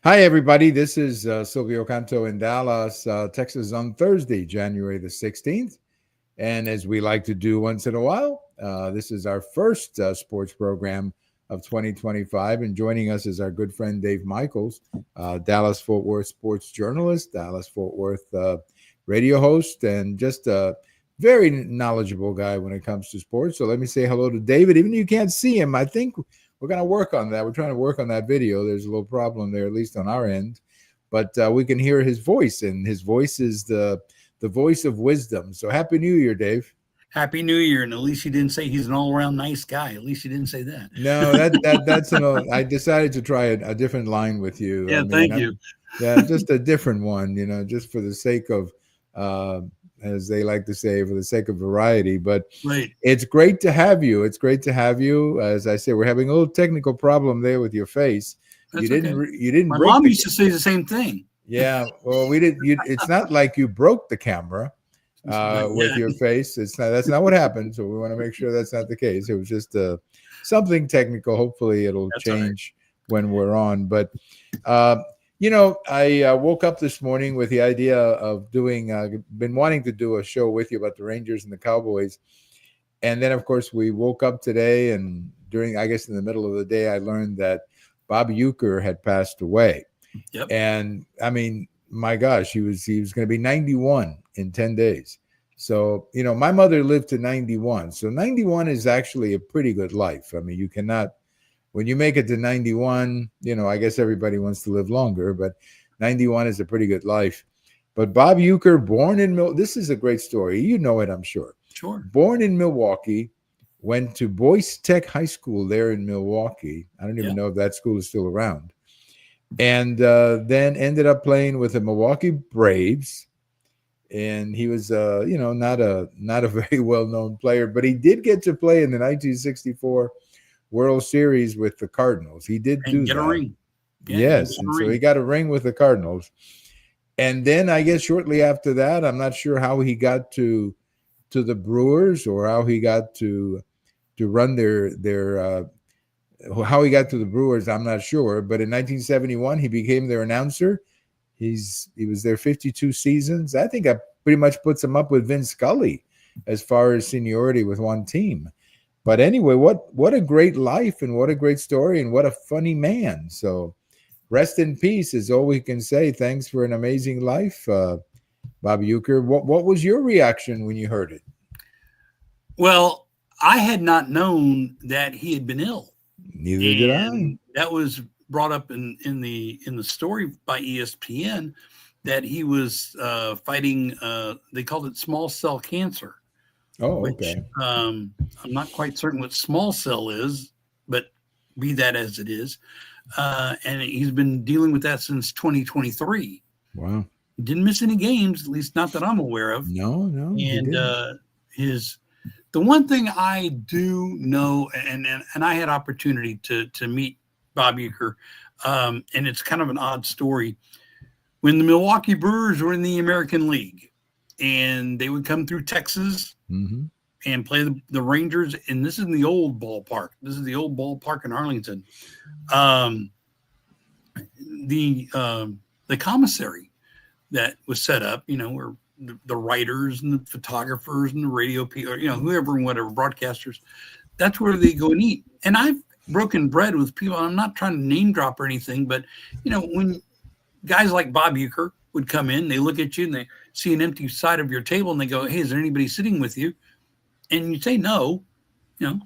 Hi, everybody. This is Silvio Canto in Dallas, Texas on Thursday, January the 16th. And as we like to do once in a while, this is our first sports program of 2025. And joining us is our good friend Dave Michaels, Dallas Fort Worth sports journalist, Dallas Fort Worth radio host, and just a very knowledgeable guy when it comes to sports. So let me say hello to David. Even though you can't see him, I think we're going to work on that. We're trying to work on that video. There's a little problem there, at least on our end. But we can hear his voice, and his voice is the voice of wisdom. So Happy New Year, Dave. Happy New Year. And at least you didn't say he's an all-around nice guy. At least you didn't say that. No, that's I decided to try a different line with you. Yeah, thank you. Yeah, just a different one, just for the sake of, as they like to say, for the sake of variety. But right. It's great to have you. It's great to have you. As I say, we're having a little technical problem there with your face. That's you didn't. Okay. You didn't. My mom used to say the same thing. Yeah. Well, we didn't. It's not like you broke the camera with your face. That's not what happened. So we want to make sure that's not the case. It was just something technical. Hopefully, it'll change when we're on. But I woke up this morning with the idea of doing. Been wanting to do a show with you about the Rangers and the Cowboys, and then of course we woke up today, and in the middle of the day, I learned that Bob Uecker had passed away. Yep. And I mean, my gosh, he was going to be 91 in 10 days. So, my mother lived to 91. So 91 is actually a pretty good life. I mean, you cannot, when you make it to 91, I guess everybody wants to live longer, but 91 is a pretty good life. But Bob Uecker, born in this is a great story. You know it, I'm sure. Sure. Born in Milwaukee, went to Boyce Tech High School there in Milwaukee. I don't even know if that school is still around. And then ended up playing with the Milwaukee Braves. And he was, not a very well-known player, but he did get to play in the 1964 World Series with the Cardinals. He did do get that. A ring. Yeah, yes, and so he got a ring with the Cardinals. And then I guess shortly after that, I'm not sure how he got to the Brewers or how he got to run how he got to the Brewers, I'm not sure. But in 1971, he became their announcer. He was there 52 seasons. I think I pretty much puts him up with Vince Scully as far as seniority with one team. But anyway, what a great life and what a great story and what a funny man. So rest in peace is all we can say. Thanks for an amazing life, Bob Uecker. What was your reaction when you heard it? Well, I had not known that he had been ill. Neither did I. That was brought up in the story by ESPN that he was fighting. They called it small cell cancer. Oh, okay. I'm not quite certain what small cell is, but be that as it is, and he's been dealing with that since 2023. Wow. He didn't miss any games, at least not that I'm aware of. No. And the one thing I do know, and I had opportunity to meet Bob Uecker, and it's kind of an odd story. When the Milwaukee Brewers were in the American League, and they would come through Texas and play the Rangers, and this is in the old ballpark. This is the old ballpark in Arlington. The commissary that was set up, where the writers and the photographers and the radio people, whoever and whatever, broadcasters, that's where they go and eat. And I've broken bread with people. I'm not trying to name drop or anything, but, when guys like Bob Uecker would come in, they look at you and they see an empty side of your table and they go, "Hey, is there anybody sitting with you?" And you say no, and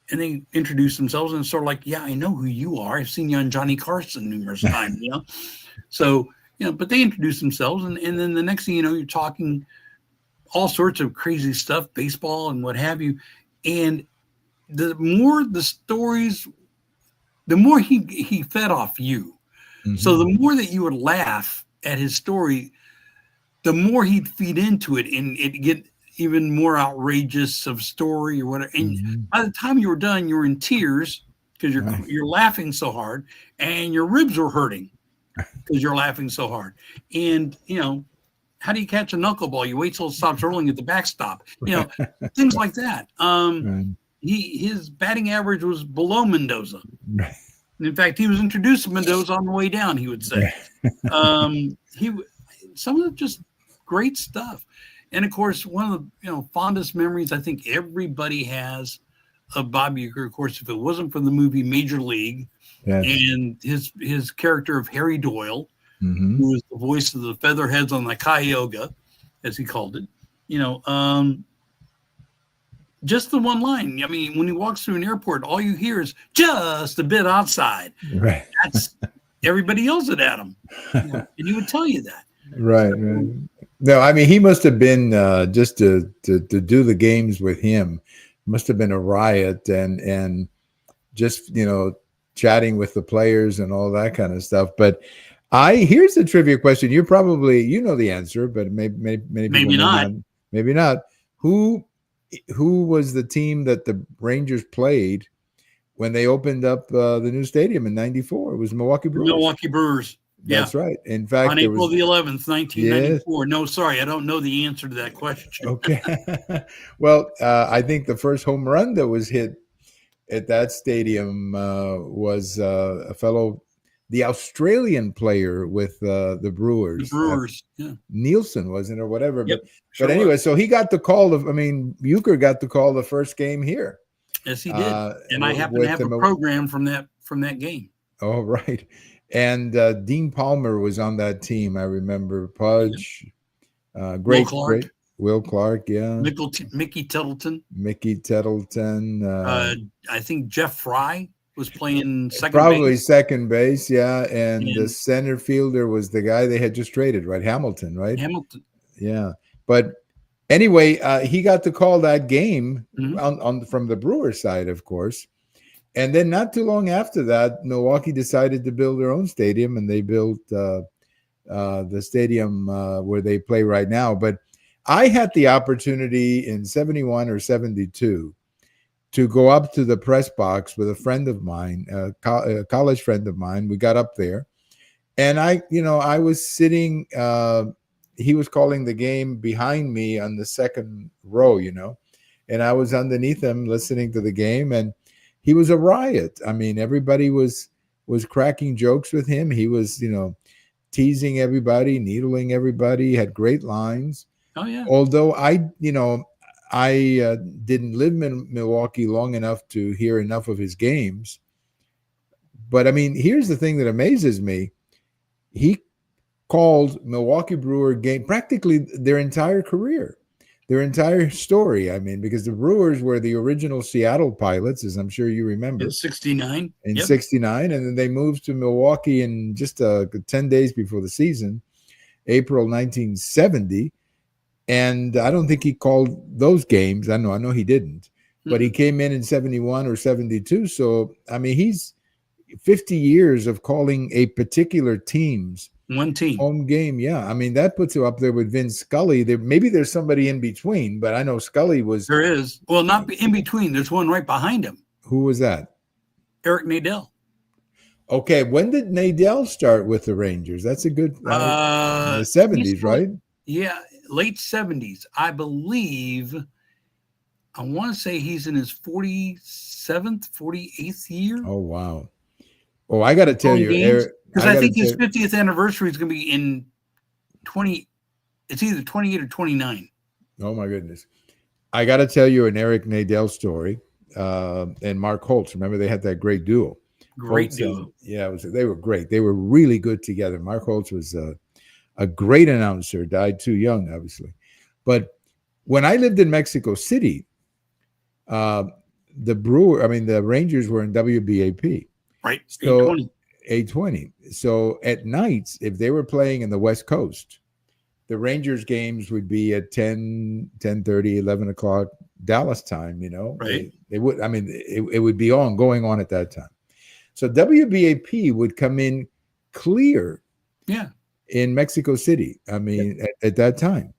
they introduce themselves and it's sort of like, "Yeah, I know who you are. I've seen you on Johnny Carson numerous times," So, but they introduce themselves, and then the next thing you know, you're talking all sorts of crazy stuff, baseball and what have you. And the more the stories, the more he fed off you. So the more that you would laugh at his story, the more he'd feed into it, and it'd get even more outrageous of story or whatever. And by the time you were done, you were in tears because you're laughing so hard, and your ribs were hurting because you're laughing so hard. And, how do you catch a knuckleball? You wait till it stops rolling at the backstop, things like that. His batting average was below Mendoza. In fact, he was introducing those on the way down, he would say. Some of just great stuff. And of course, one of the fondest memories I think everybody has of Bob Uecker, of course, if it wasn't for the movie Major League, yes, and his character of Harry Doyle, who was the voice of the Featherheads on the Cuyahoga, as he called it, just the one line. I mean, when he walks through an airport, all you hear is just a bit outside. Right. That's everybody yells it at him, and he would tell you that. Right. Right. No, I mean, he must have been just to do the games with him must have been a riot, and just chatting with the players and all that kind of stuff. But here's the trivia question. You probably the answer, but maybe not. Maybe not. Who was the team that the Rangers played when they opened up the new stadium in '94? It was Milwaukee Brewers. Milwaukee Brewers. That's right. In fact, on April the 11th, 1994. Yes. No, sorry, I don't know the answer to that question. Okay. Well, I think the first home run that was hit at that stadium was the Australian player with the Brewers. The Brewers, yeah. Nielsen, wasn't it, or whatever. Yep, but anyway, so he got the call Uecker got the call the first game here. Yes, he did. And I happen to have a program from that game. Oh, right. And Dean Palmer was on that team. I remember Pudge, great, Will Clark, yeah. Mickey Tettleton. I think Jeff Fry was playing second base, yeah. And the center fielder was the guy they had just traded, right? Hamilton, right? Hamilton. Yeah. But anyway, he got to call that game from the Brewers side, of course. And then not too long after that, Milwaukee decided to build their own stadium, and they built the stadium where they play right now. But I had the opportunity in 71 or 72 to go up to the press box with a friend of mine, a college friend of mine. We got up there, and I was sitting, he was calling the game behind me on the second row, and I was underneath him listening to the game, and he was a riot. I mean, everybody was cracking jokes with him. He was, teasing everybody, needling everybody, had great lines. Oh, yeah. Although I didn't live in Milwaukee long enough to hear enough of his games. But, I mean, here's the thing that amazes me. He called Milwaukee Brewer game practically their entire career. Their entire story, I mean, because the Brewers were the original Seattle Pilots, as I'm sure you remember. In 69. In 69, and then they moved to Milwaukee in just 10 days before the season, April 1970. And I don't think he called those games. I know he didn't. But he came in 71 or 72. So, I mean, he's 50 years of calling a particular team's one team home game. Yeah. I mean, that puts him up there with Vince Scully. Maybe there's somebody in between, but I know Scully was. There is. Well, not in between. There's one right behind him. Who was that? Eric Nadel. Okay. When did Nadel start with the Rangers? That's a good. In the 70s, right? Yeah. Late 70s. I believe. I want to say he's in his 47th, 48th year. Oh, wow. Oh, I got to tell you, Eric. Because I think his 50th anniversary is going to be in 20. It's either 28 or 29. Oh, my goodness. I got to tell you an Eric Nadel story and Mark Holtz. Remember, they had that great duo. Great duo. They were great. They were really good together. Mark Holtz was a great announcer, died too young, obviously. But when I lived in Mexico City, the Rangers were in WBAP. Right. So 820. So at nights, if they were playing in the West Coast, the Rangers games would be at 10:30, 11 o'clock Dallas time, Right. They would, it would be going on at that time. So WBAP would come in clear in Mexico City, at that time.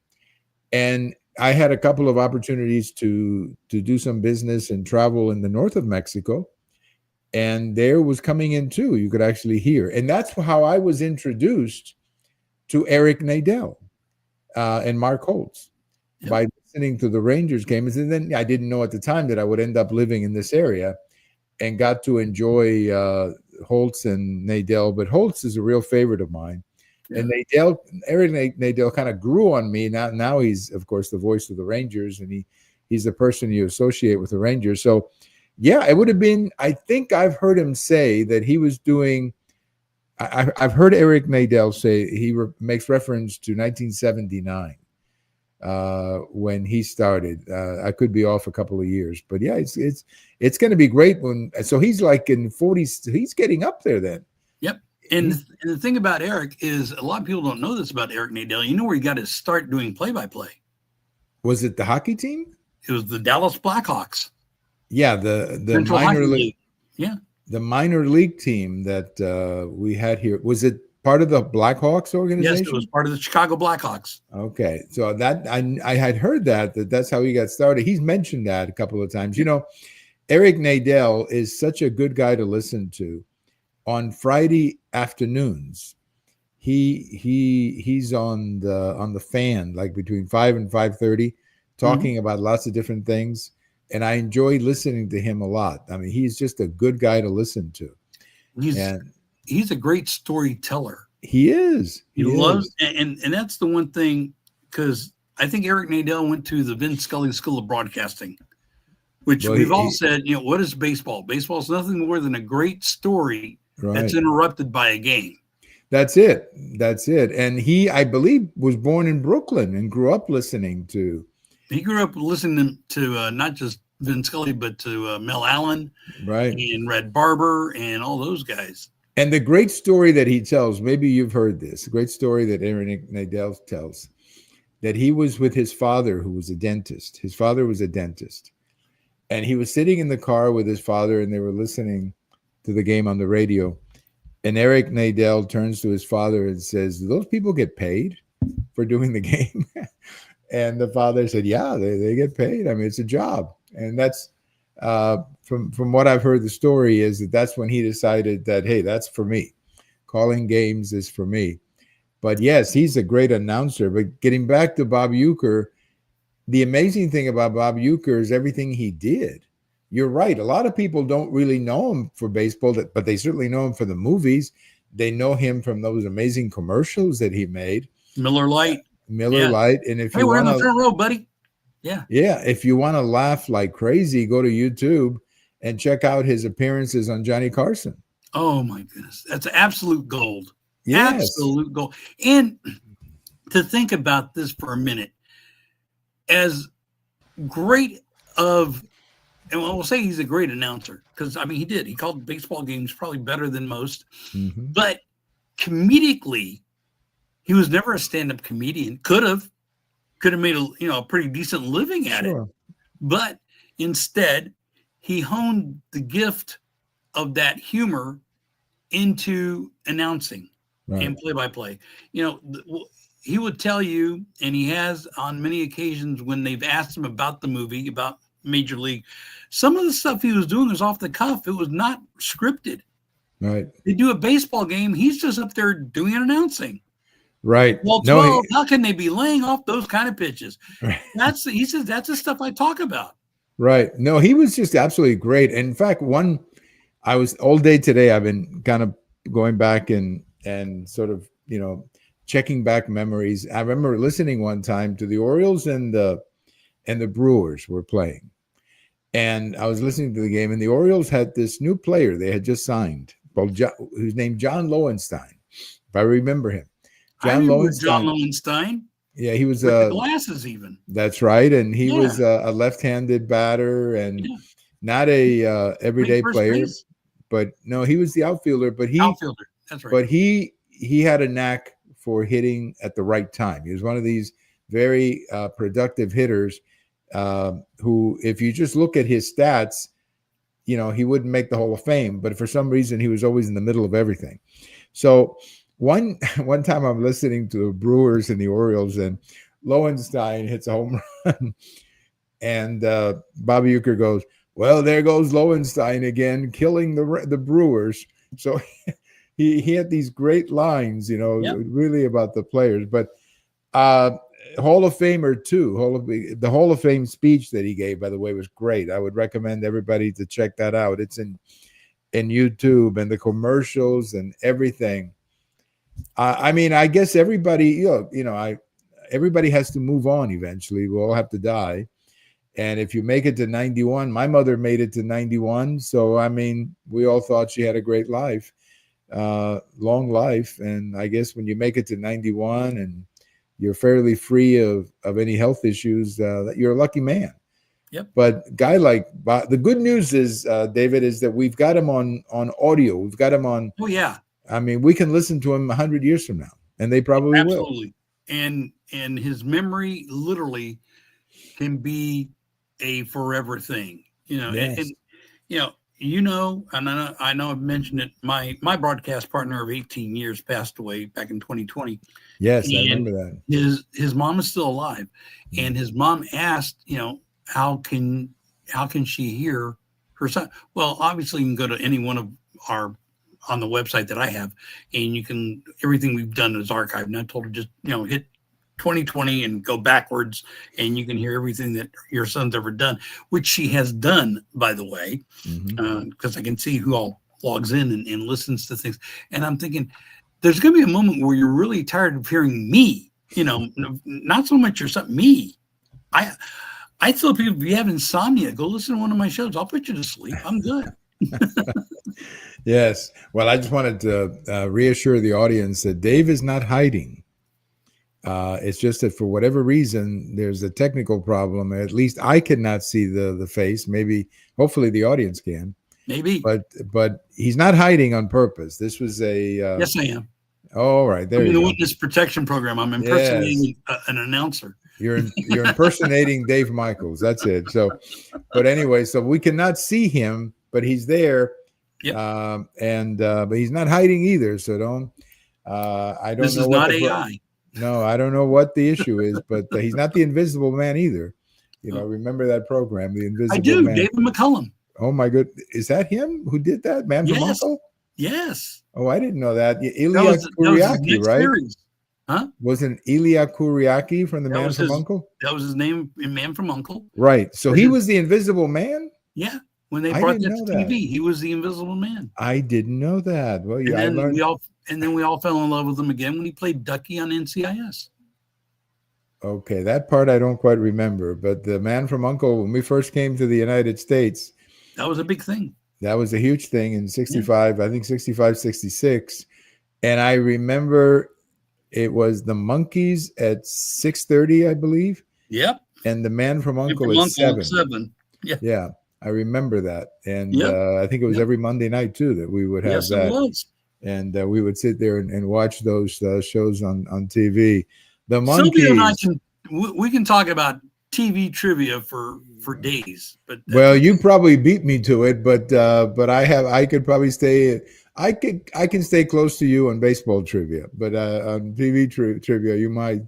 And I had a couple of opportunities to do some business and travel in the north of Mexico. And there was coming in too. You could actually hear. And that's how I was introduced to Eric Nadel and Mark Holtz by listening to the Rangers games. And then I didn't know at the time that I would end up living in this area and got to enjoy Holtz and Nadell, but Holtz is a real favorite of mine. Yeah. And Eric Nadell kind of grew on me. Now he's, of course, the voice of the Rangers, and he's the person you associate with the Rangers. So, yeah, it would have been, I think I've heard him say that he was doing, I've heard Eric Nadell say he makes reference to 1979 when he started. I could be off a couple of years, but yeah, it's going to be great so he's like in 40s, he's getting up there then. Yep. And the thing about Eric is a lot of people don't know this about Eric Nadell. You know where he got his start doing play-by-play? Was it the hockey team? It was the Dallas Blackhawks. Yeah, the minor league. Yeah. The minor league team that we had here. Was it part of the Blackhawks organization? Yes, it was part of the Chicago Blackhawks. Okay. So that I had heard that's how he got started. He's mentioned that a couple of times. You know, Eric Nadell is such a good guy to listen to. On Friday afternoons, he's on the Fan, like between 5 and 5:30, talking about lots of different things. And I enjoy listening to him a lot. I mean, he's just a good guy to listen to. He's a great storyteller. He is. He loves, and that's the one thing, because I think Eric Nadell went to the Vin Scully School of Broadcasting, which we've all said, you know, what is baseball? Baseball is nothing more than a great story that's interrupted by a game. That's it. And he, I believe, was born in Brooklyn and grew up listening to. He grew up listening to not just Vin Scully, but to Mel Allen, and Red Barber, and all those guys. And the great story that he tells, maybe you've heard this, the great story that Eric Nadell tells, that he was with his father, who was a dentist. His father was a dentist. And he was sitting in the car with his father, and they were listening to the game on the radio. And Eric Nadell turns to his father and says, "Do those people get paid for doing the game?" And the father said, "Yeah, they get paid. I mean, it's a job." And that's from what I've heard, the story is that's when he decided that, hey, that's for me. Calling games is for me. But yes, he's a great announcer. But getting back to Bob Uecker, the amazing thing about Bob Uecker is everything he did. You're right. A lot of people don't really know him for baseball, but they certainly know him for the movies. They know him from those amazing commercials that he made. Miller Lite. Light. And if we're in the front row, buddy. Yeah. If you want to laugh like crazy, go to YouTube and check out his appearances on Johnny Carson. Oh my goodness. That's absolute gold. Yes. Absolute gold. And to think about this for a minute, as great of, and we'll say he's a great announcer, because I mean he called baseball games probably better than most, but comedically, he was never a stand-up comedian. Could have made a pretty decent living at it, but instead he honed the gift of that humor into announcing and play-by-play. You know, he would tell you, and he has on many occasions when they've asked him about the movie, about Major League, some of the stuff he was doing was off the cuff. It was not scripted. Right. They do a baseball game. He's just up there doing an announcing. Right. Well, how can they be laying off those kind of pitches? Right. He says that's the stuff I talk about. Right. No, he was just absolutely great. And in fact, I was all day today, I've been kind of going back and sort of, checking back memories. I remember listening one time to the Orioles and the Brewers were playing. And I was listening to the game, and the Orioles had this new player they had just signed, who's named John Lowenstein, if I remember him. John Lowenstein. Yeah, he was with the glasses even. That's right, and he was a left-handed batter and not a everyday player. Base? But no, he was the outfielder. But outfielder. That's right. But he had a knack for hitting at the right time. He was one of these very productive hitters who, if you just look at his stats, he wouldn't make the Hall of Fame. But for some reason, he was always in the middle of everything. So one time I'm listening to the Brewers and the Orioles, and Lowenstein hits a home run, and Bob Uecker goes, "Well, there goes Lowenstein again, killing the Brewers." So he had these great lines, really about the players. But Hall of Famer too. The Hall of Fame speech that he gave, by the way, was great. I would recommend everybody to check that out. It's in and YouTube and the commercials and everything. I mean, I guess everybody, everybody has to move on eventually. We all have to die. And if you make it to 91, my mother made it to 91. So, I mean, we all thought she had a great life, long life. And I guess when you make it to 91 and you're fairly free of any health issues, you're a lucky man. Yep. But guy like Bob, the good news is, David, is that we've got him on audio. We've got him on. Oh, yeah. I mean, we can listen to him 100 years from now, and they probably will. Absolutely. And his memory literally can be a forever thing, Yes. and I know I've mentioned it. My broadcast partner of 18 years passed away back in 2020. Yes, I remember that. His mom is still alive, and his mom asked, how can she hear her son? Well, obviously you can go to any one of our on the website that I have, and everything we've done is archived. And I told her just hit 2020 and go backwards, and you can hear everything that your son's ever done, which she has done, by the way, because I can see who all logs in and listens to things. And I'm thinking, there's going to be a moment where you're really tired of hearing me, not so much your son, me. I tell people, if you have insomnia, go listen to one of my shows. I'll put you to sleep. I'm good. Yes. Well, I just wanted to reassure the audience that Dave is not hiding. It's just that for whatever reason, there's a technical problem. At least I cannot see the face. Maybe, hopefully the audience can. Maybe. But he's not hiding on purpose. This was a... yes, I am. All right. There you go. The witness protection program. I'm impersonating an announcer. You're impersonating Dave Michaels. That's it. So, but anyway, so we cannot see him, but he's there. Yep. But he's not hiding either. So don't. I don't know. This is not AI. No, I don't know what the issue is, but he's not the Invisible Man either. Remember that program, The Invisible Man? I do. David McCullum. Oh my good, is that him who did that? Man from Uncle? Yes. Oh, I didn't know that. Ilya Kuriaki, right? Series. Huh? Wasn't Ilya Kuriaki from The Man from Uncle? That was his name in Man from Uncle. Right. So he was the Invisible Man? Yeah. When they brought that to TV, he was the Invisible Man. I didn't know that. Well, yeah, and then we all fell in love with him again when he played Ducky on NCIS. Okay, that part I don't quite remember. But The Man from Uncle, when we first came to the United States, that was a big thing. That was a huge thing in 65, I think 65, 66. And I remember it was the Monkees at 6:30, I believe. Yep. And The Man from Uncle at 7. Yeah. Yeah. I remember that. And I think it was every Monday night too that we would have that. It was. And we would sit there and watch those shows on TV. The Monkees. Sylvia and I we can talk about TV trivia for days, but you probably beat me to it, but I could probably I can stay close to you on baseball trivia, but on TV trivia you might.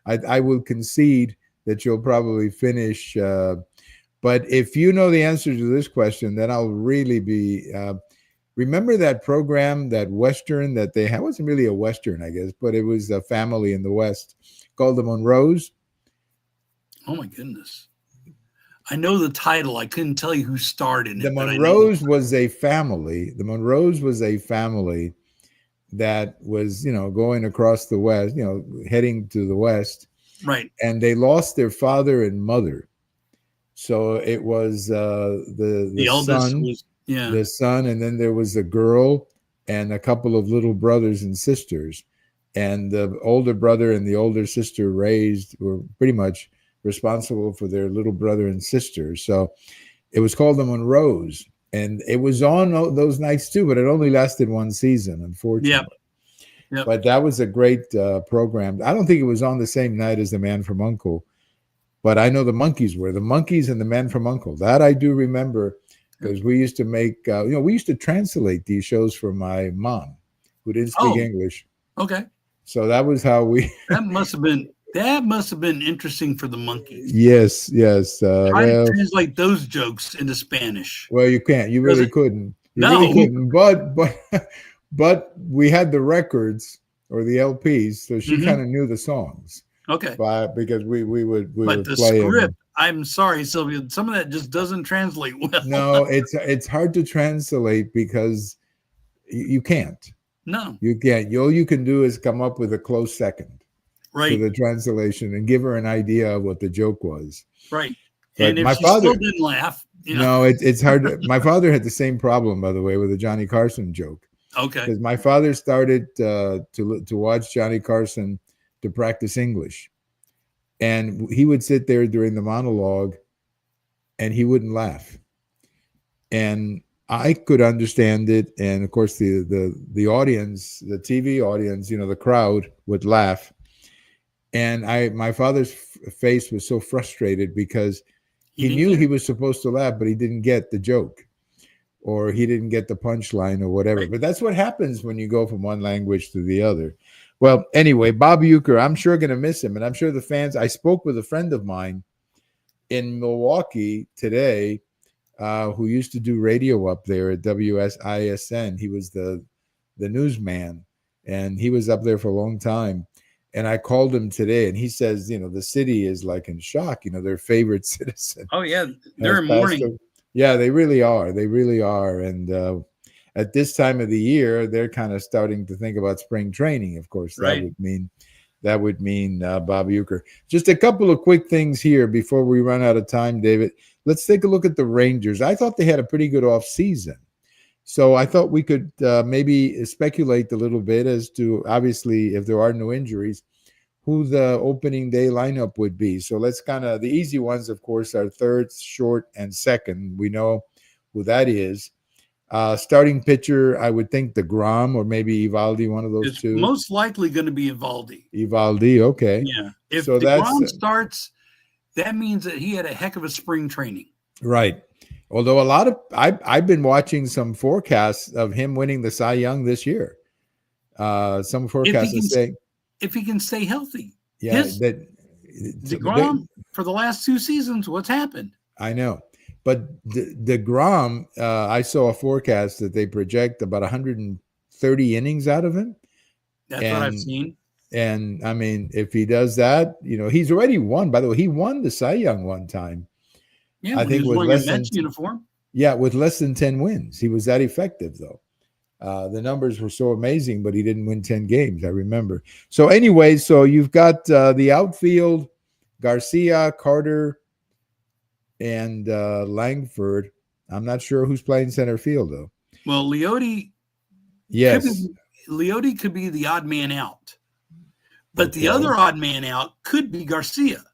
I will concede that you'll probably finish. But if you know the answer to this question, then I'll really be. Remember that program, that Western that they had? It wasn't really a Western, I guess, but it was a family in the West called the Monroes. Oh my goodness. I know the title. I couldn't tell you who starred in it. The Monroes was a family. The Monroes was a family that was, going across the West, heading to the West. Right. And they lost their father and mother. So it was the eldest son, was, the son, and then there was a girl and a couple of little brothers and sisters. And the older brother and the older sister were pretty much responsible for their little brother and sister. So it was called the Monroes, and it was on those nights too, but it only lasted one season, unfortunately. Yep. But that was a great program. I don't think it was on the same night as The Man from Uncle, but I know the Monkees were. The Monkees and The Man from Uncle. That I do remember, because we used to make, we used to translate these shows for my mom, who didn't speak English. Okay. So that was how we. That must have been interesting for the Monkees. Yes. Try to translate those jokes into Spanish. Well, you can't. You really couldn't. Really couldn't. But we had the records or the LPs, so she kind of knew the songs. Okay. Because we would the play script. I'm sorry, Sylvia. Some of that just doesn't translate well. No, it's hard to translate because you can't. No. You can't. All you can do is come up with a close second to Right. the translation and give her an idea of what the joke was. Right. But And if my she father still didn't laugh, no, it's hard. My father had the same problem, by the way, with a Johnny Carson joke. Okay. Because my father started to watch Johnny Carson to practice English, and he would sit there during the monologue, and he wouldn't laugh, and I could understand it, and of course the audience, the TV audience, the crowd would laugh, and my father's face was so frustrated because he knew he was supposed to laugh, but he didn't get the joke, or he didn't get the punchline or whatever. Right. But that's what happens when you go from one language to the other. Well, anyway, Bob Uecker, I'm sure going to miss him. And I'm sure the fans, I spoke with a friend of mine in Milwaukee today who used to do radio up there at WSISN. He was the newsman, and he was up there for a long time. And I called him today, and he says, the city is like in shock. Their favorite citizen. Oh, yeah. They're in mourning. Yeah, they really are. They really are. And at this time of the year, they're kind of starting to think about spring training. Of course, that would mean Bob Uecker. Just a couple of quick things here before we run out of time, David. Let's take a look at the Rangers. I thought they had a pretty good off season. So I thought we could maybe speculate a little bit as to, obviously, if there are no injuries, who the opening day lineup would be. So let's the easy ones, of course, are third, short, and second. We know who that is. Starting pitcher, I would think DeGrom or maybe Eovaldi, one of those two. Most likely going to be Eovaldi. Eovaldi, okay. Yeah. If DeGrom starts, that means that he had a heck of a spring training. Right. Although I've been watching some forecasts of him winning the Cy Young this year. Some forecasts are saying if he can stay healthy. Yeah, DeGrom for the last 2 seasons, what's happened? I know, but DeGrom, I saw a forecast that they project about 130 innings out of him. That's what I've seen. And I mean, if he does that, he's already won. By the way, he won the Cy Young one time. Yeah, I think with less than uniform. Yeah, with less than 10 wins, he was that effective though. The numbers were so amazing, but he didn't win 10 games, I remember. So anyway, so you've got the outfield, Garcia, Carter, and Langford. I'm not sure who's playing center field, though. Well, Leote could be the odd man out. But the other odd man out could be Garcia.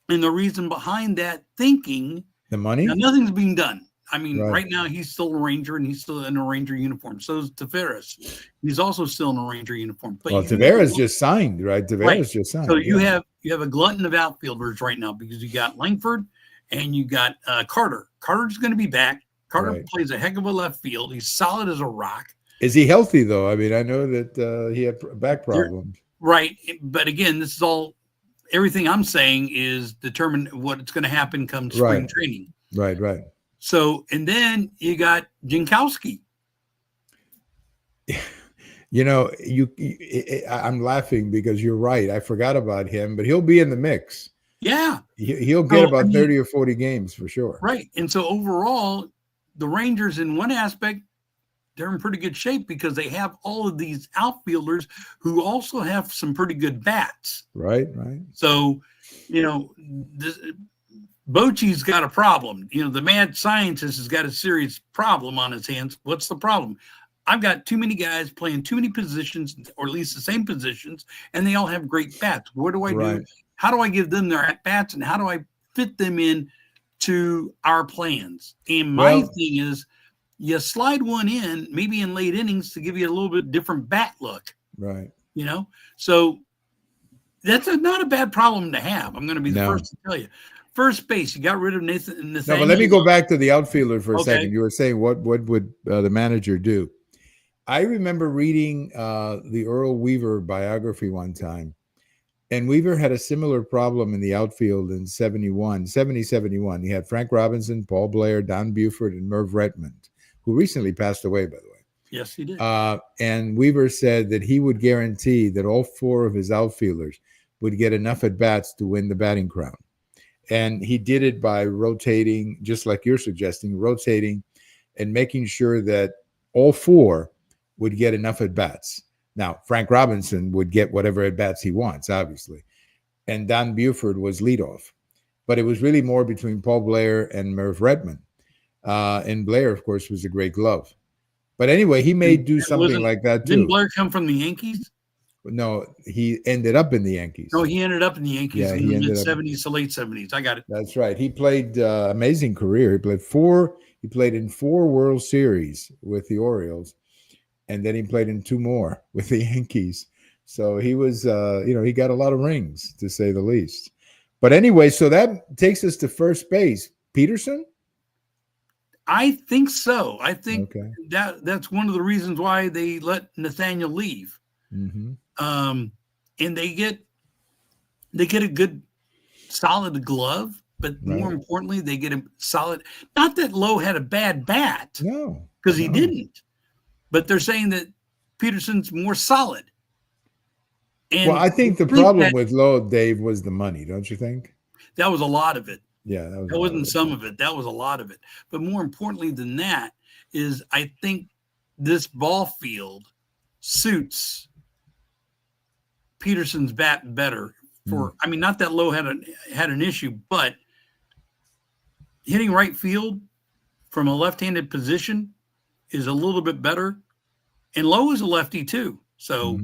And the reason behind that thinking, the money? Now, nothing's being done. I mean, right now he's still a Ranger, and he's still in a Ranger uniform. So is Tavares. He's also still in a Ranger uniform. But Tavares just signed, right? Tavares just signed. So you have a glutton of outfielders right now because you got Langford and you got Carter. Carter's going to be back. Carter plays a heck of a left field. He's solid as a rock. Is he healthy, though? I mean, I know that he had back problems. Right. But again, this is all – everything I'm saying is determine what's going to happen come spring training. Right. So, and then you got Jankowski. I'm laughing because you're right. I forgot about him, but he'll be in the mix. Yeah. He'll get about 30 or 40 games for sure. Right. And so overall, the Rangers in one aspect, they're in pretty good shape because they have all of these outfielders who also have some pretty good bats. Right. So, Bochy's got a problem. The mad scientist has got a serious problem on his hands. What's the problem? I've got too many guys playing too many positions, or at least the same positions, and they all have great bats. What do I do? How do I give them their at bats, and how do I fit them in to our plans? And my thing is, you slide one in, maybe in late innings, to give you a little bit different bat look. Right. So that's not a bad problem to have. I'm going to be the first to tell you. First base, you got rid of Nathan. No, but let me go back to the outfielder for a second. You were saying what would the manager do? I remember reading the Earl Weaver biography one time, and Weaver had a similar problem in the outfield in 71. He had Frank Robinson, Paul Blair, Don Buford, and Merv Redmond, who recently passed away, by the way. Yes, he did. And Weaver said that he would guarantee that all 4 of his outfielders would get enough at-bats to win the batting crown. And he did it by rotating, just like you're suggesting, rotating and making sure that all four would get enough at bats. Now, Frank Robinson would get whatever at bats he wants, obviously. And Don Buford was leadoff. But it was really more between Paul Blair and Merv Redmond. And Blair, of course, was a great glove. But anyway, he may do something like that too. Didn't Blair come from the Yankees? No, he ended up in the Yankees. No, he ended up in the Yankees in the mid-'70s to late '70s. I got it. That's right. He played amazing career. He played in 4 World Series with the Orioles, and then he played in 2 more with the Yankees. So he was, he got a lot of rings, to say the least. But anyway, so that takes us to first base. Peterson? I think so. I think that's one of the reasons why they let Nathaniel leave. Mm-hmm. And they get a good, solid glove, but more importantly, they get a solid. Not that Lowe had a bad bat, no, because he didn't. But they're saying that Peterson's more solid. And well, I think the problem with Lowe, Dave, was the money, don't you think? That was a lot of it. Yeah, that wasn't some of it. That was a lot of it. But more importantly than that is, I think this ball field suits Peterson's bat better. I mean, not that Lowe had an issue, but hitting right field from a left-handed position is a little bit better. And Lowe is a lefty too. So,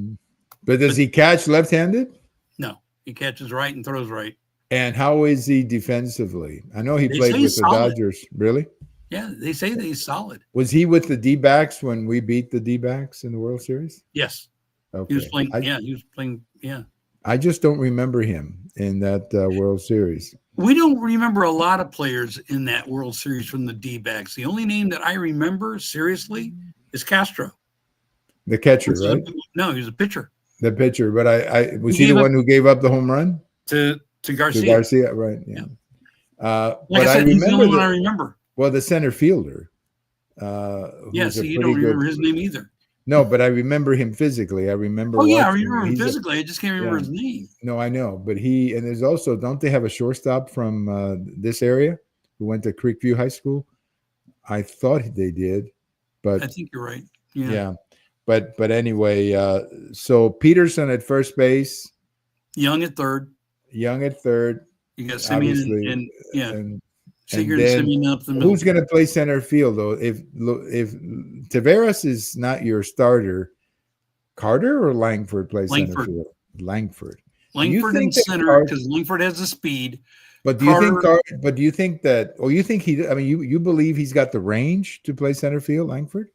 but does he catch left-handed? No, he catches right and throws right. And how is he defensively? I know he played with the Dodgers. Really? Yeah, they say that he's solid. Was he with the D-backs when we beat the D-backs in the World Series? Yes. Okay. He was playing. He was playing. Yeah. I just don't remember him in that World Series. We don't remember a lot of players in that World Series from the D-backs. The only name that I remember seriously is Castro. The catcher, right? No, he was a pitcher. The pitcher, but I was he the one who gave up the home run to Garcia? To Garcia, right? Yeah. Like I said, he's the only one I remember. Well, the center fielder. Yes, you don't remember his name either. No, but I remember him physically. I remember. Oh yeah, I remember him physically. I just can't remember his name. No, I know, but and there's also, don't they have a shortstop from this area who went to Creekview High School? I thought they did, but I think you're right. Yeah. But anyway, so Peterson at first base, Young at third. You got Simeon and Seager and Simeon up the middle. Who's going to play center field though? If Taveras is not your starter, Carter or Langford plays center field? Langford in center because Langford has the speed. But do you think that? Or you think he? I mean, you believe he's got the range to play center field, Langford?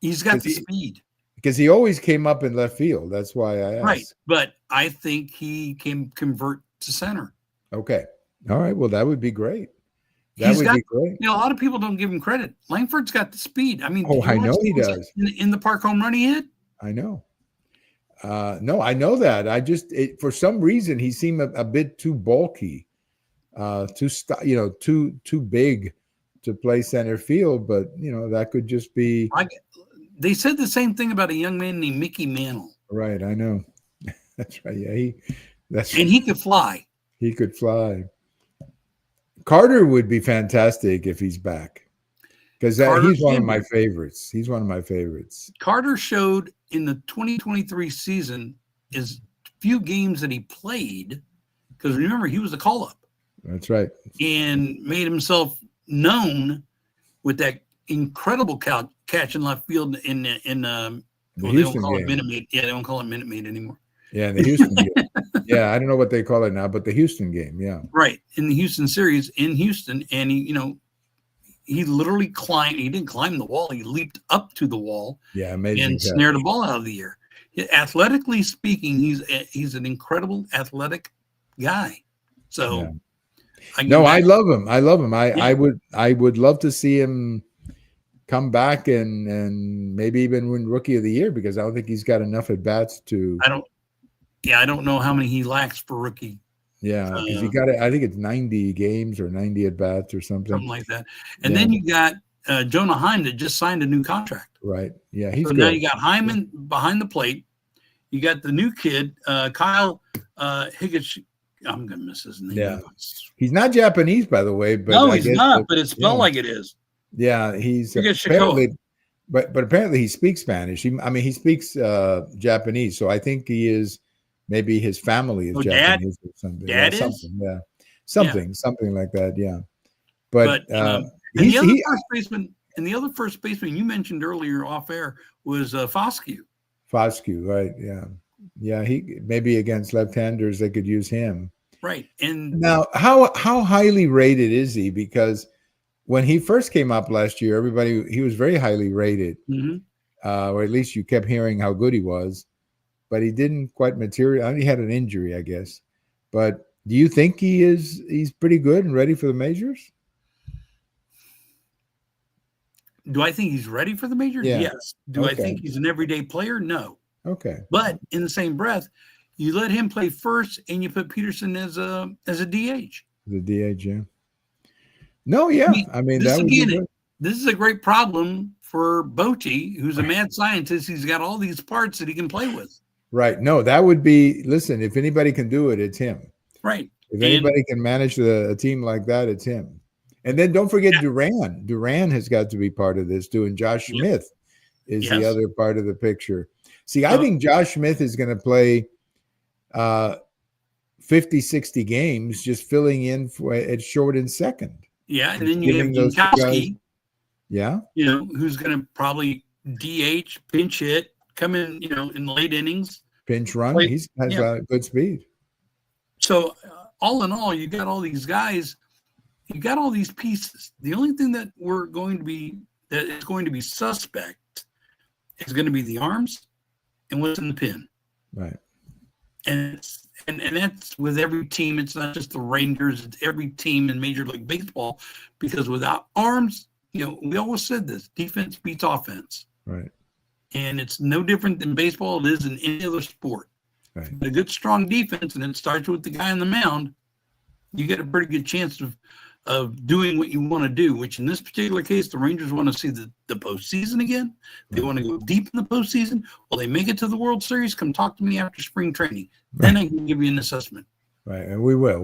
He's got the speed. Because he always came up in left field. That's why I asked. Right. But I think he can convert to center. Okay. All right. Well, that would be great. That would be great. You know, a lot of people don't give him credit. Langford's got the speed. I mean, I know he does. In the park home run he hit? I know. No, I know that. I just, for some reason, he seemed a bit too bulky, too big to play center field. But, that could just be. They said the same thing about a young man named Mickey Mantle. Right, I know. That's right. Yeah, he could fly. He could fly. Carter would be fantastic if he's back, because he's one of my favorites. Carter showed in the 2023 season as few games that he played, because remember he was a call-up. That's right. And made himself known with that incredible catch in left field in the they Houston don't call game. it Minute Maid. Yeah, they don't call it Minute Maid anymore. Yeah, in the Houston game. Yeah, I don't know what they call it now, but the Houston game, yeah. Right, in the Houston series in Houston, and he literally climbed. He didn't climb the wall. He leaped up to the wall. Yeah, amazing. And snared a ball out of the air. Athletically speaking, he's an incredible athletic guy. So, yeah. I love him. I would love to see him come back and maybe even win Rookie of the Year, because I don't think he's got enough at bats to. I don't know how many he lacks for rookie. Yeah, because he got it. I think it's 90 games or 90 at bats or something like that. And then you got Jonah Heim that just signed a new contract. Right. Yeah, he's good. Now you got Hyman behind the plate. You got the new kid, Kyle I'm gonna miss his name. Yeah, he's not Japanese, by the way. But no, I he's guess not. But it's spelled yeah. like it is. Yeah, he's You get apparently, but apparently he speaks Spanish. He speaks Japanese. So I think he is maybe his family is Japanese or something. Dad yeah, is? something like that. Yeah, but and he's the other first baseman you mentioned earlier off air was Foscue. Foscue, right? Yeah. He maybe against left-handers they could use him. Right. And now, how highly rated is he? Because when he first came up last year, he was very highly rated, or at least you kept hearing how good he was, but he didn't quite materialize. He had an injury, I guess. But do you think he's pretty good and ready for the majors? Do I think he's ready for the majors? Yeah. Yes. Do I think he's an everyday player? No. Okay. But in the same breath, you let him play first and you put Peterson as a DH. The DH, yeah. No, yeah. I mean that would be good. This is a great problem for Bochy, who's a mad scientist. He's got all these parts that he can play with. Right. No, that would be, listen, if anybody can do it, it's him. Right. If anybody can manage a team like that, it's him. And then don't forget Duran. Duran has got to be part of this too. And Josh Smith is the other part of the picture. See, I think Josh Smith is going to play 50, 60 games just filling in at short and second. Yeah, and then you have Jankowski. Yeah. Who's going to probably DH, pinch hit, come in, in the late innings. Pinch run. He has good speed. So all in all, you got all these guys. You got all these pieces. The only thing that is going to be suspect is going to be the arms and what's in the pin. Right. And that's with every team. It's not just the Rangers. It's every team in Major League Baseball, because without arms, we always said this: defense beats offense. Right. And it's no different than baseball. It is in any other sport. Right. But a good, strong defense, and it starts with the guy on the mound. You get a pretty good chance of doing what you want to do, which in this particular case, the Rangers want to see the postseason again. They want to go deep in the postseason. Will they make it to the World Series? Come talk to me after spring training. Then I can give you an assessment. Right, and we will.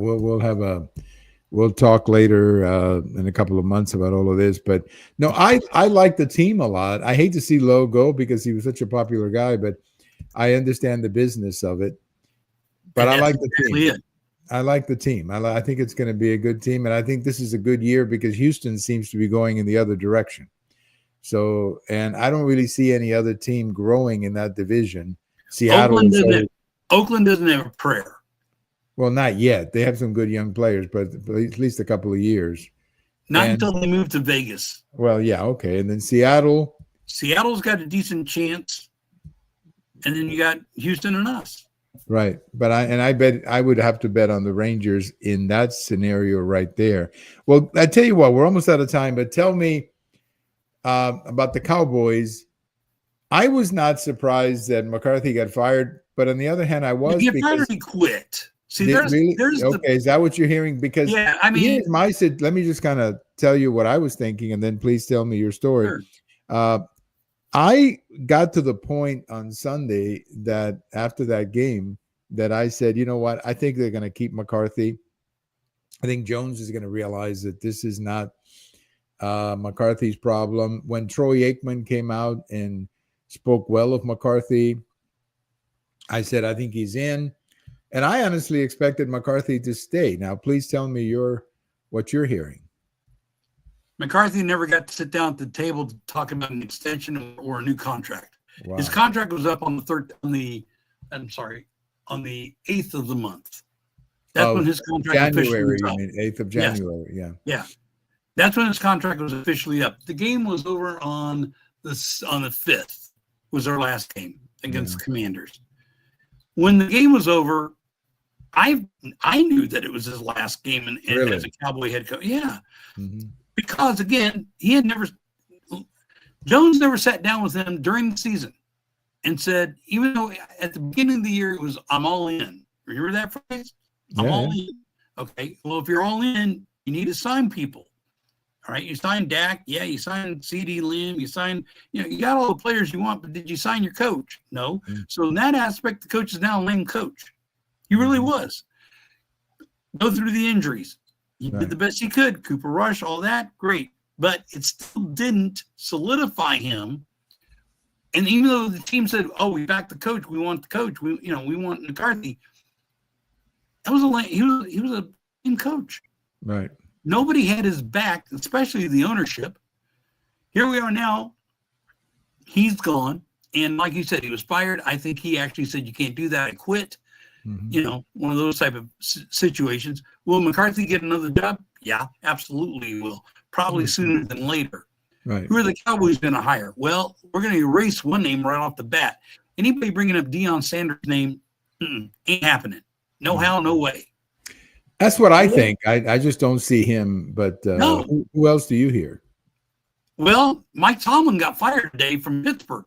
We'll talk later in a couple of months about all of this. But no, I like the team a lot. I hate to see Lowe go because he was such a popular guy, but I understand the business of it. But I like the team. I like the team. I think it's going to be a good team, and I think this is a good year because Houston seems to be going in the other direction. So, and I don't really see any other team growing in that division. Seattle. Oakland doesn't have a prayer. Well, not yet. They have some good young players, but at least a couple of years. Not until they move to Vegas. Well, yeah, okay. And then Seattle. Seattle's got a decent chance, and then you got Houston and us. Right. But I bet I would have to bet on the Rangers in that scenario right there. Well, I tell you what, we're almost out of time, but tell me about the Cowboys. I was not surprised that McCarthy got fired, but on the other hand, I was because he quit. See, there's is that what you're hearing? Because here's let me just kind of tell you what I was thinking, and then please tell me your story. Sure. I got to the point on Sunday that after that game that I said, you know what, I think they're going to keep McCarthy. I think Jones is going to realize that this is not McCarthy's problem. When Troy Aikman came out and spoke well of McCarthy, I said, I think he's in. And I honestly expected McCarthy to stay. Now, please tell me what you're hearing. McCarthy never got to sit down at the table to talk about an extension or a new contract. Wow. His contract was up on the 8th of the month. That's when his contract officially was up. You mean 8th of January, yes. Yeah. That's when his contract was officially up. The game was over on the 5th was our last game against the Commanders. When the game was over, I knew that it was his last game as a Cowboy head coach. Yeah. Mm-hmm. Because, again, Jones never sat down with him during the season and said, even though at the beginning of the year it was, I'm all in. Remember that phrase? I'm all in. Okay. Well, if you're all in, you need to sign people. All right. You signed Dak. Yeah. You signed CD Lamb. You signed, you got all the players you want, but did you sign your coach? No. Mm-hmm. So in that aspect, the coach is now a lame coach. He really was. go through the injuries. He Right. did the best he could. Cooper Rush, all that, great. But it still didn't solidify him. And even though the team said, "Oh, we backed the coach. We want the coach. We want McCarthy." He was a team coach. Right. Nobody had his back, especially the ownership. Here we are now. He's gone. And like you said, he was fired. I think he actually said, "You can't do that. I quit." Mm-hmm. One of those type of situations. Will McCarthy get another job? Yeah, absolutely he will. Probably sooner than later. Right. Who are the Cowboys going to hire? Well, we're going to erase one name right off the bat. Anybody bringing up Deion Sanders' name ain't happening. No how, no way. That's what I think. I just don't see him. But No. who else do you hear? Well, Mike Tomlin got fired today from Pittsburgh.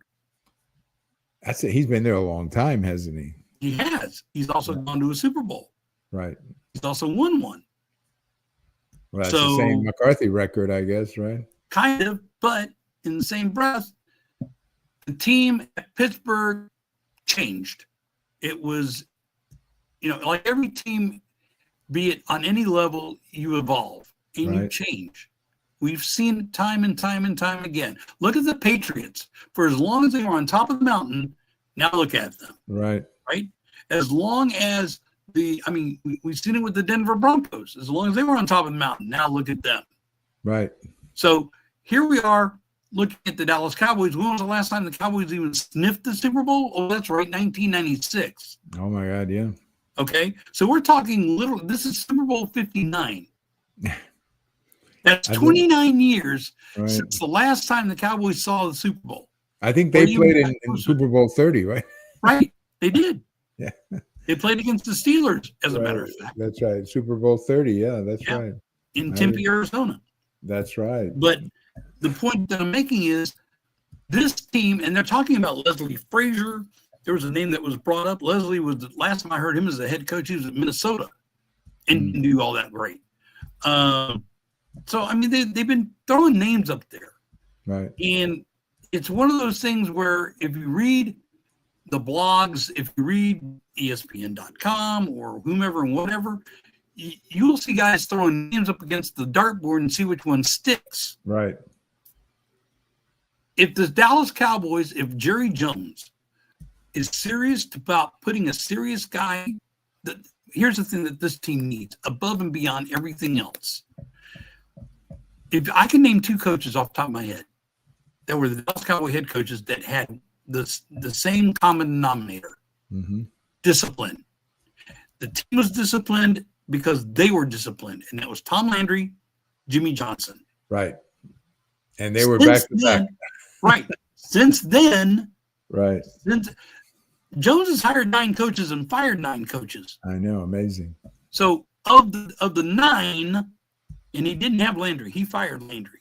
That's it. He's been there a long time, hasn't he? He has. He's also gone to a Super Bowl. Right. He's also won one. Well, that's the same McCarthy record, I guess, right? Kind of, but in the same breath, the team at Pittsburgh changed. It was, like every team, be it on any level, you evolve and you change. We've seen it time and time and time again. Look at the Patriots. For as long as they were on top of the mountain, now look at them. Right. Right? As long as we've seen it with the Denver Broncos. As long as they were on top of the mountain, now look at them. Right. So here we are looking at the Dallas Cowboys. When was the last time the Cowboys even sniffed the Super Bowl? Oh, that's right, 1996. Oh, my God, yeah. Okay, so we're talking this is Super Bowl 59. That's 29 years since the last time the Cowboys saw the Super Bowl. I think they played in Super Bowl 30, right? Right, they did. Yeah. They played against the Steelers, as a matter of fact. That's right, Super Bowl 30, yeah, that's right. In Tempe, Arizona. That's right. But the point that I'm making is this team, and they're talking about Leslie Frazier. There was a name that was brought up. Leslie was, the last time I heard him as the head coach, he was at Minnesota and didn't do all that great. So, they've been throwing names up there. Right. And it's one of those things where if you read the blogs, if you read ESPN.com or whomever and whatever, you'll see guys throwing names up against the dartboard and see which one sticks. Right. If the Dallas Cowboys, if Jerry Jones is serious about putting a serious guy, here's the thing that this team needs above and beyond everything else. If I can name two coaches off the top of my head that were the Dallas Cowboy head coaches that had the same common denominator, discipline. The team was disciplined because they were disciplined, and that was Tom Landry, Jimmy Johnson. Right. And they were back to back. Right. Since then, right. Jones has hired 9 coaches and fired 9 coaches. I know, amazing. So of the 9, and he didn't have Landry, he fired Landry.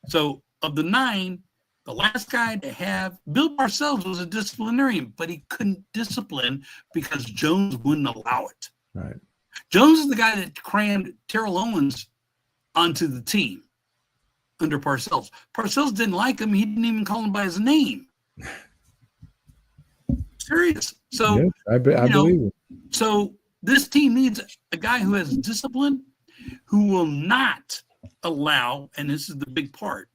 So of the 9, the last guy to have Bill Parcells was a disciplinarian, but he couldn't discipline because Jones wouldn't allow it. Right. Jones is the guy that crammed Terrell Owens onto the team under Parcells. Parcells didn't like him. He didn't even call him by his name. Serious. So yes, I believe it. So this team needs a guy who has discipline, who will not allow, and this is the big part.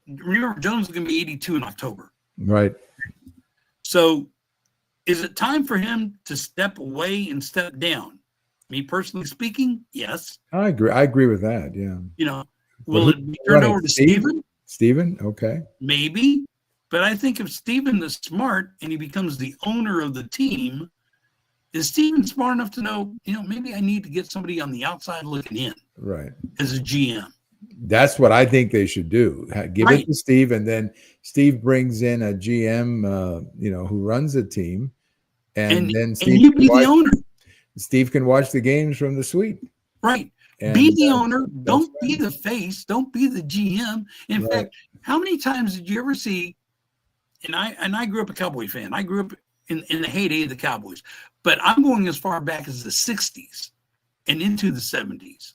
Remember, Jones is going to be 82 in October. Right. So is it time for him to step away and step down? Me personally speaking, yes. I agree with that. Yeah. Will it be turned over to Steven? Steven? Okay. Maybe. But I think if Steven is smart and he becomes the owner of the team, is Steven smart enough to know, maybe I need to get somebody on the outside looking in. Right. As a GM. That's what I think they should do. Give it to Steve, and then Steve brings in a GM, who runs a team, and then Steve you be the owner. Steve can watch the games from the suite. Right. And be the owner. Don't be the face. Don't be the GM. In fact, how many times did you ever see? And I grew up a Cowboy fan. I grew up in the heyday of the Cowboys, but I'm going as far back as the 60s and into the 70s.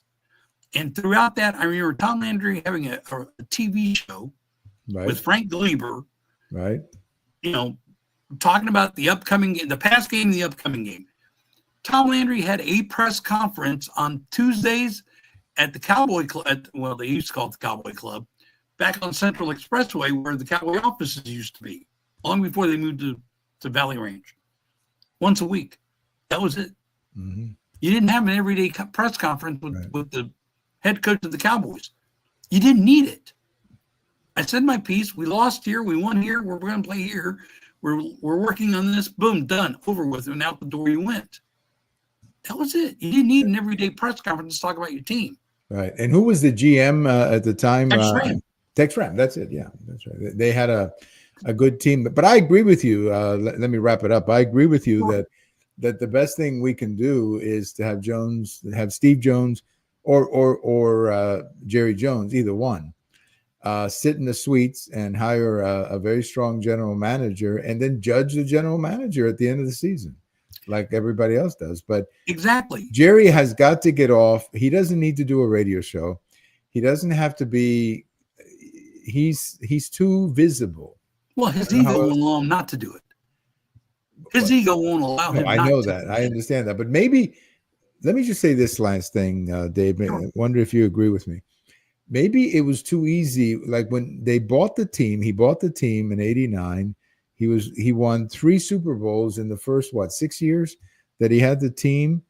And throughout that, I remember Tom Landry having a TV show with Frank Gleber, right? Talking about the upcoming game, the past game, the upcoming game. Tom Landry had a press conference on Tuesdays at the Cowboy Club. Well, they used to call it the Cowboy Club, back on Central Expressway where the Cowboy offices used to be, long before they moved to Valley Range. Once a week. That was it. Mm-hmm. You didn't have an everyday press conference with the head coach of the Cowboys. You didn't need it. I said my piece. We lost here. We won here. We're going to play here. We're working on this. Boom, done. Over with. And out the door you went. That was it. You didn't need an everyday press conference to talk about your team. Right. And who was the GM at the time? Tex Ram. That's it. Yeah, that's right. They had a good team. But I agree with you. Let me wrap it up. I agree with you that the best thing we can do is to have Steve Jones or Jerry Jones, either one, sit in the suites and hire a very strong general manager and then judge the general manager at the end of the season, like everybody else does. But exactly, Jerry has got to get off. He doesn't need to do a radio show. He doesn't have to be. He's too visible. Well, his ego won't allow him not to do it. His ego won't allow him. I know that. I understand that. But maybe, let me just say this last thing, Dave. Sure. I wonder if you agree with me. Maybe it was too easy. Like when they bought the team, he bought the team in '89. He won 3 Super Bowls in the first 6 years that he had the team,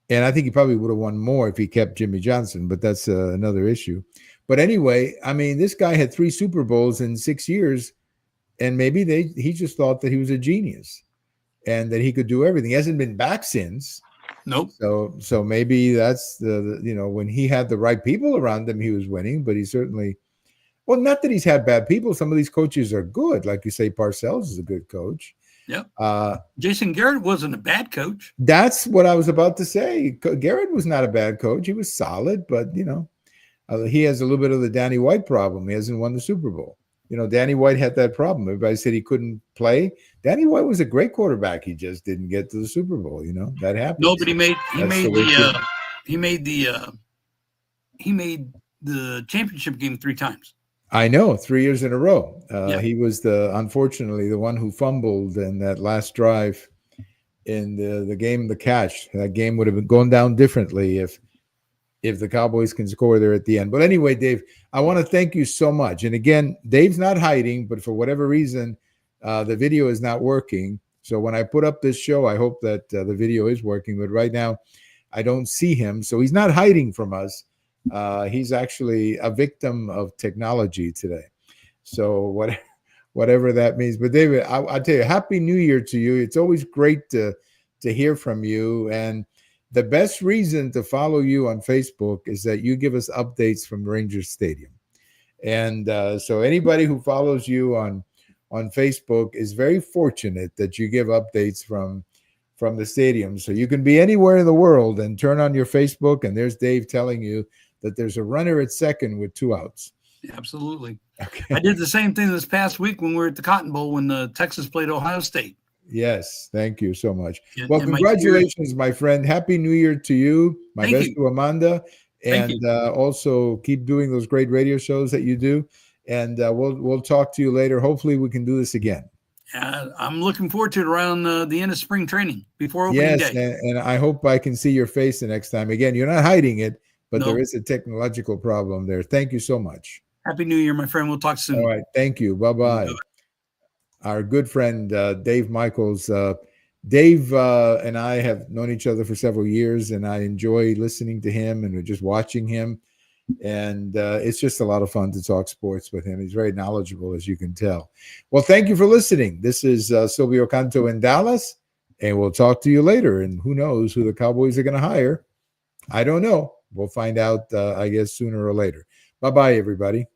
and I think he probably would have won more if he kept Jimmy Johnson. But that's another issue. But anyway, I mean, this guy had 3 Super Bowls in 6 years, and maybe he just thought that he was a genius and that he could do everything. He hasn't been back since. Nope. So maybe that's the when he had the right people around him, he was winning. But he certainly, well, not that he's had bad people. Some of these coaches are good, like you say. Parcells is a good coach. Yep. Jason Garrett wasn't a bad coach. That's what I was about to say. Garrett was not a bad coach. He was solid, but he has a little bit of the Danny White problem. He hasn't won the Super Bowl. Danny White had that problem. Everybody said he couldn't play. Danny White was a great quarterback. He just didn't get to the Super Bowl. That happened. No, but he made the championship game 3 times. I know, 3 years in a row. Yeah. He was unfortunately the one who fumbled in that last drive in the game of the catch. That game would have been going down differently if the Cowboys can score there at the end. But anyway, Dave, I want to thank you so much. And again, Dave's not hiding, but for whatever reason, the video is not working. So when I put up this show, I hope that the video is working. But right now, I don't see him. So he's not hiding from us. He's actually a victim of technology today. So whatever that means. But David, I'll tell you, Happy New Year to you. It's always great to hear from you. And the best reason to follow you on Facebook is that you give us updates from Rangers Stadium. And so anybody who follows you on Facebook is very fortunate that you give updates from the stadium. So you can be anywhere in the world and turn on your Facebook, and there's Dave telling you that there's a runner at second with 2 outs. Absolutely. Okay. I did the same thing this past week when we were at the Cotton Bowl when Texas played Ohio State. Yes, thank you so much. Well, congratulations, my friend. Happy New Year to you. My best to Amanda. And also keep doing those great radio shows that you do. And we'll talk to you later. Hopefully we can do this again. I'm looking forward to it around the end of spring training before opening day. Yes, and I hope I can see your face the next time. Again, you're not hiding it, but there is a technological problem there. Thank you so much. Happy New Year, my friend. We'll talk soon. All right. Thank you. Bye-bye. Our good friend, Dave Michaels. Dave and I have known each other for several years, and I enjoy listening to him and just watching him. And it's just a lot of fun to talk sports with him. He's very knowledgeable, as you can tell. Well, thank you for listening. This is Silvio Canto in Dallas, and we'll talk to you later. And who knows who the Cowboys are going to hire? I don't know. We'll find out, I guess, sooner or later. Bye-bye, everybody.